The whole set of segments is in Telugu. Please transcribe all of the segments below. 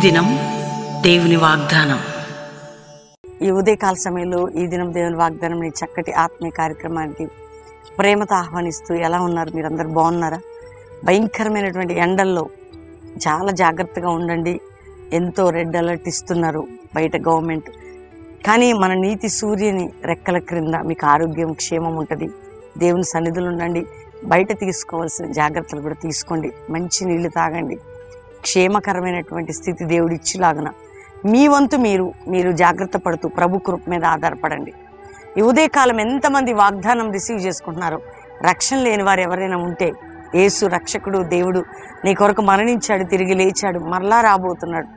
దినం దేవుని వాగ్దానం. ఈ ఉదయకాల సమయంలో ఈ దినం దేవుని వాగ్దానం నీ చక్కటి ఆత్మీయ కార్యక్రమానికి ప్రేమతో ఆహ్వానిస్తూ ఎలా ఉన్నారు? మీరందరూ బాగున్నారా? భయంకరమైనటువంటి ఎండల్లో చాలా జాగ్రత్తగా ఉండండి. ఎంతో రెడ్ అలర్ట్ ఇస్తున్నారు బయట గవర్నమెంట్. కానీ మన నీతి సూర్యుని రెక్కల క్రింద మీకు ఆరోగ్యం క్షేమం ఉంటుంది. దేవుని సన్నిధులు ఉండండి. బయట తీసుకోవాల్సిన జాగ్రత్తలు కూడా తీసుకోండి. మంచి నీళ్లు తాగండి. క్షేమకరమైనటువంటి స్థితి దేవుడిచ్చిలాగన మీ వంతు మీరు జాగ్రత్త పడుతూ ప్రభు కృప మీద ఆధారపడండి. ఈ ఉదయకాలం ఎంతమంది వాగ్దానం రిసీవ్ చేసుకుంటున్నారో, రక్షణ లేని వారు ఎవరైనా ఉంటే, యేసు రక్షకుడు దేవుడు నీ కొరకు మరణించాడు, తిరిగి లేచాడు, మరలా రాబోతున్నాడు.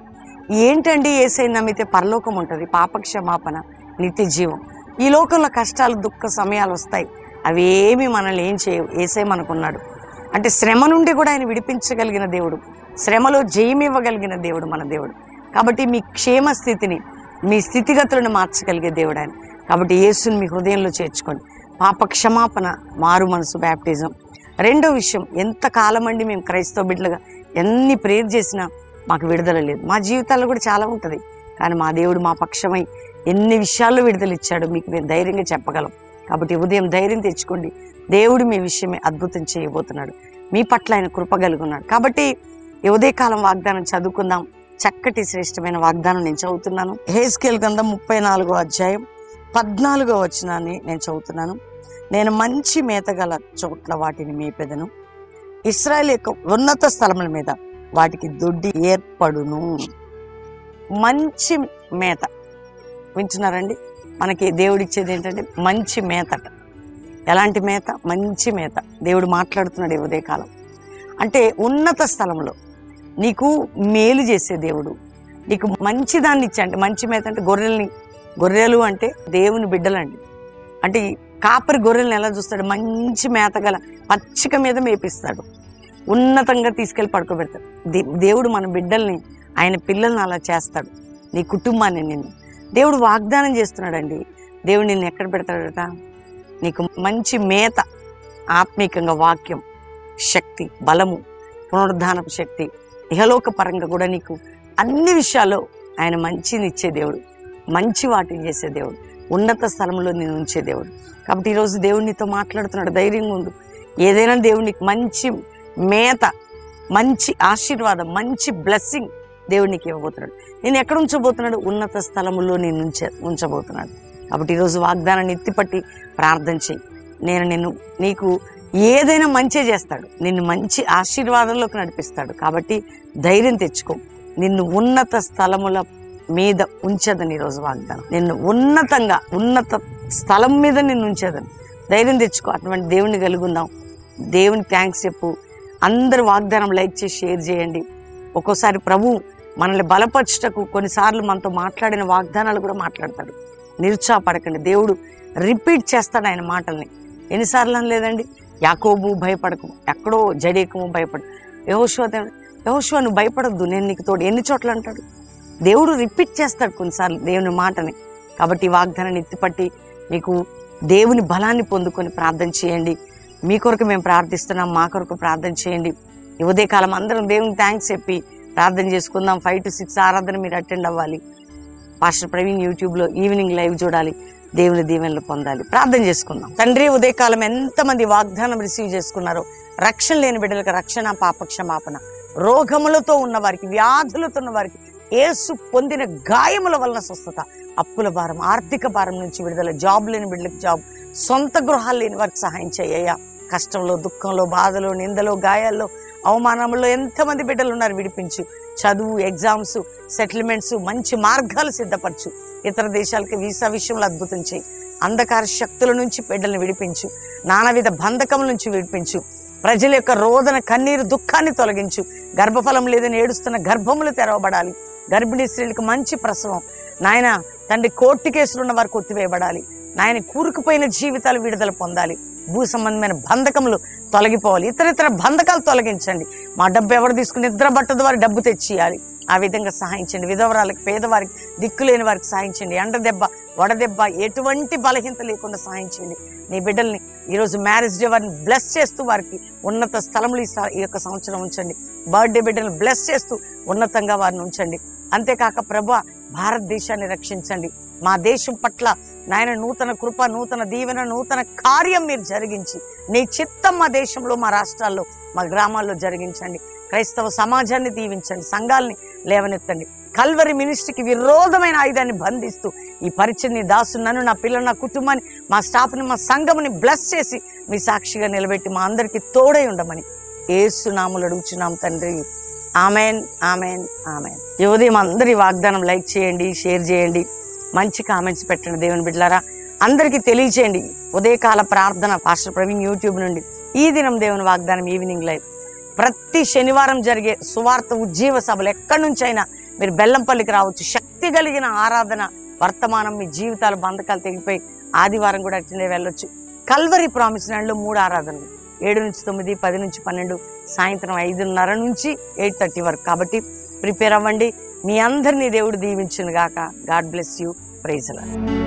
ఏంటండి? యేసయ్య నమ్మితే పరలోకం ఉంటుంది, పాపక్షమాపణ, నిత్య జీవం. ఈ లోకంలో కష్టాలు దుఃఖ సమయాలు వస్తాయి, అవి ఏమి మనల్ని ఏం చేయవు. యేసయ్య మనకున్నాడు అంటే శ్రమ నుండి కూడా ఆయన విడిపించగలిగిన దేవుడు, శ్రమలో జయమివ్వగలిగిన దేవుడు మన దేవుడు. కాబట్టి మీ క్షేమ స్థితిని, మీ స్థితిగతులను మార్చగలిగే దేవుడు ఆయన. కాబట్టి యేసుని మీ హృదయంలో చేర్చుకోండి. పాప క్షమాపణ, మారు మనసు, బ్యాప్టిజం. రెండో విషయం, ఎంతకాలం అండి మేము క్రైస్తవ బిడ్డలుగా ఎన్ని ప్రేర్ చేసినా మాకు విడుదల లేదు. మా జీవితాల్లో కూడా చాలా ఉంటుంది, కానీ మా దేవుడు మా పక్షమై ఎన్ని విషయాల్లో విడుదల ఇచ్చాడో మీకు మేము ధైర్యంగా చెప్పగలం. కాబట్టి ఉదయం ధైర్యం తెచ్చుకోండి. దేవుడు మీ విషయమే అద్భుతం చేయబోతున్నాడు. మీ పట్ల ఆయన కృప కలిగి ఉన్నాడు. కాబట్టి ఈ ఉదయకాలం వాగ్దానం చదువుకుందాం. చక్కటి శ్రేష్టమైన వాగ్దానం నేను చదువుతున్నాను. యెహెజ్కేలు గ్రంథం 34వ అధ్యాయం 14వ వచనాన్ని నేను చదువుతున్నాను. నేను మంచి మేతగల చోట్ల వాటిని మేపెదను, ఇశ్రాయేలు యొక్క ఉన్నత స్థలముల మీద వాటికి దొడ్డి ఏర్పడును. మంచి మేత వింటున్నారండి? మనకి దేవుడిచ్చేది ఏంటంటే మంచి మేతట. ఎలాంటి మేత? మంచి మేత. దేవుడు మాట్లాడుతున్నాడు ఈ ఉదయకాలం. అంటే ఉన్నత స్థలంలో నీకు మేలు చేసే దేవుడు నీకు మంచి దాన్ని ఇచ్చా. అంటే మంచి మేత అంటే గొర్రెలు అంటే దేవుని బిడ్డలండి. అంటే కాపరి గొర్రెలను ఎలా చూస్తాడు? మంచి మేత గల పచ్చిక మీద మేపిస్తాడు, ఉన్నతంగా తీసుకెళ్ళి పడుకోబెడతాడు. దేవుడు మన బిడ్డల్ని, ఆయన పిల్లల్ని అలా చేస్తాడు. నీ కుటుంబాన్ని, నిన్ను దేవుడు వాగ్దానం చేస్తున్నాడండి. దేవుడు నిన్ను ఎక్కడ పెడతాడట? నీకు మంచి మేత, ఆత్మీకంగా వాక్యం, శక్తి, బలము, పునరుద్ధానపు శక్తి, ఇహలోక పరంగా కూడా నీకు అన్ని విషయాల్లో ఆయన మంచినిచ్చే దేవుడు, మంచి వాటిని చేసే దేవుడు, ఉన్నత స్థలంలో నేను ఉంచే దేవుడు. కాబట్టి ఈరోజు దేవుడు నీతో మాట్లాడుతున్నాడు. ధైర్యంగా ఉండు. ఏదైనా దేవుడు నీకు మంచి మేత, మంచి ఆశీర్వాదం, మంచి బ్లెస్సింగ్ దేవుడు నీకు ఇవ్వబోతున్నాడు. నేను ఎక్కడ ఉంచబోతున్నాడు? ఉన్నత స్థలములో నేను ఉంచబోతున్నాడు. కాబట్టి ఈరోజు వాగ్దానాన్ని ఎత్తిపట్టి ప్రార్థన చేయి. నీకు ఏదైనా మంచి చేస్తాడు, నిన్ను మంచి ఆశీర్వాదంలోకి నడిపిస్తాడు. కాబట్టి ధైర్యం తెచ్చుకో. నిన్ను ఉన్నత స్థలముల మీద ఉంచేదని ఈరోజు వాగ్దానం. నిన్ను ఉన్నత స్థలం మీద నిన్ను ఉంచేదని ధైర్యం తెచ్చుకో. అటువంటి దేవుని కలుగుందాం. దేవుని థ్యాంక్స్ చెప్పు. అందరు వాగ్దానం లైక్ చేసి షేర్ చేయండి. ఒక్కోసారి ప్రభు మనల్ని బలపరచుటకు కొన్నిసార్లు మనతో మాట్లాడిన వాగ్దానాలు కూడా మాట్లాడతాడు. నిరుత్సాహపడకండి. దేవుడు రిపీట్ చేస్తాడు ఆయన మాటల్ని. ఎన్నిసార్లు అని లేదండి? యాకోబు భయపడకు, ఎక్కడో జడేకము భయపడు, యెహోషువ నువ్వు భయపడద్దు, నేను నీకు తోడు. ఎన్ని చోట్ల అంటాడు? దేవుడు రిపీట్ చేస్తాడు కొన్నిసార్లు దేవుని మాటని. కాబట్టి వాగ్దానాన్ని ఎత్తిపట్టి మీకు దేవుని బలాన్ని పొందుకొని ప్రార్థన చేయండి. మీ కొరకు మేము ప్రార్థిస్తున్నాం, మా కొరకు ప్రార్థన చేయండి. ఈ ఉదయకాలం అందరం దేవుని థ్యాంక్స్ చెప్పి ప్రార్థన చేసుకుందాం. 5 to 6 ఆరాధన మీరు అటెండ్ అవ్వాలి. పాస్టర్ ప్రవీణ్ యూట్యూబ్లో ఈవినింగ్ లైవ్ చూడాలి. దేవుని దీవెనలు పొందాలి. ప్రార్థన చేసుకుందాం. తండ్రి, ఉదయకాలం ఎంతమంది వాగ్దానం రిసీవ్ చేసుకున్నారో, రక్షణ లేని బిడ్డలకు రక్షణ, పాపక్షమాపణ, రోగములతో ఉన్న వారికి, వ్యాధులతో ఉన్న వారికి యేసు పొందిన గాయముల వలన స్వస్థత, అప్పుల భారం, ఆర్థిక భారం నుంచి విడుదల, జాబ్ లేని బిడ్డలకు జాబ్, సొంత గృహాలు లేని వారికి సహాయం చేయ్యా. కష్టంలో, దుఃఖంలో, బాధలో, నిందలో, గాయాల్లో, అవమానంలో ఎంతమంది బిడ్డలు ఉన్నారు విడిపించు. చదువు, ఎగ్జామ్స్, సెటిల్మెంట్స్, మంచి మార్గాలు సిద్ధపరచు. ఇతర దేశాలకి వీసా విషయంలో అద్భుతం చేయి. అంధకార శక్తుల నుంచి బిడ్డల్ని విడిపించు. నానావిధ బంధకముల నుంచి విడిపించు. ప్రజల యొక్క రోదన, కన్నీరు, దుఃఖాన్ని తొలగించు. గర్భఫలం లేదని ఏడుస్తున్న గర్భములు తెరవబడాలి. గర్భిణీ స్త్రీలకు మంచి ప్రసవం నాయన తండ్రి. కోర్టు కేసులు ఉన్న వారు కొట్టివేయబడాలి నాయన. కూరుకుపోయిన జీవితాలు విడుదల పొందాలి. భూ సంబంధమైన బంధకములు తొలగిపోవాలి. ఇతర బంధకాలు తొలగించండి. మా డబ్బు ఎవరు తీసుకుని నిద్ర పట్టదు వారి డబ్బు తెచ్చియాలి. ఆ విధంగా సహాయించండి. విధవరాలకు, పేదవారికి, దిక్కులేని వారికి సహాయించండి. ఎండదెబ్బ, వడదెబ్బ, ఎటువంటి బలహీనత లేకుండా సహాయించండి. నీ బిడ్డల్ని ఈరోజు మ్యారేజ్ డే వారిని బ్లెస్ చేస్తూ వారికి ఉన్నత స్థలములు ఈ యొక్క సంవత్సరం ఉంచండి. బర్త్డే బిడ్డలను బ్లెస్ చేస్తూ ఉన్నతంగా వారిని ఉంచండి. అంతేకాక ప్రభువా, భారతదేశాన్ని రక్షించండి. మా దేశం పట్ల నాయన నూతన కృప, నూతన దీవెన, నూతన కార్యం మీరు జరిగించి నీ చిత్తం మా దేశంలో, మా రాష్ట్రాల్లో, మా గ్రామాల్లో జరిగించండి. క్రైస్తవ సమాజాన్ని దీవించండి, సంఘాలని లేవనెత్తండి. కల్వరి మినిస్ట్రీకి విరోధమైన ఆయుధాన్ని బంధిస్తూ ఈ పరిచయని దాసు నన్ను, నా పిల్లలు, నా కుటుంబాన్ని, మా స్టాఫ్ని, మా సంఘముని బ్లెస్ చేసి మీ సాక్షిగా నిలబెట్టి మా అందరికీ తోడై ఉండమని యేసు నామములో అడుగుచున్నాం తండ్రి. Amen, amen, amen. ఈ ఉదయం అందరి వాగ్దానం లైక్ చేయండి, షేర్ చేయండి, మంచి కామెంట్స్ పెట్టండి. దేవుని బిడ్డలారా, అందరికీ తెలియచేయండి. ఉదయకాల ప్రార్థన పాస్టర్ ప్రవీణ్ యూట్యూబ్ నుండి ఈ దినం దేవుని వాగ్దానం ఈవినింగ్ లైవ్ ప్రతి శనివారం జరిగే సువార్త ఉజ్జీవ సభలు ఎక్కడి నుంచైనా మీరు బెల్లంపల్లికి రావచ్చు. శక్తి కలిగిన ఆరాధన వర్తమానం, మీ జీవితాల బంధకాలు తెగిపోయి ఆదివారం కూడా అట్లనే వెళ్ళొచ్చు. కల్వరి ప్రామిస్ ల్యాండ్లో 3 ఆరాధనలు 7 నుంచి 9, 10 నుంచి 12, సాయంత్రం 5:30 నుంచి 8:30 వరకు. కాబట్టి ప్రిపేర్ అవ్వండి. మీ అందరినీ దేవుడు దీవించును గాక. God bless you. Praise the lord.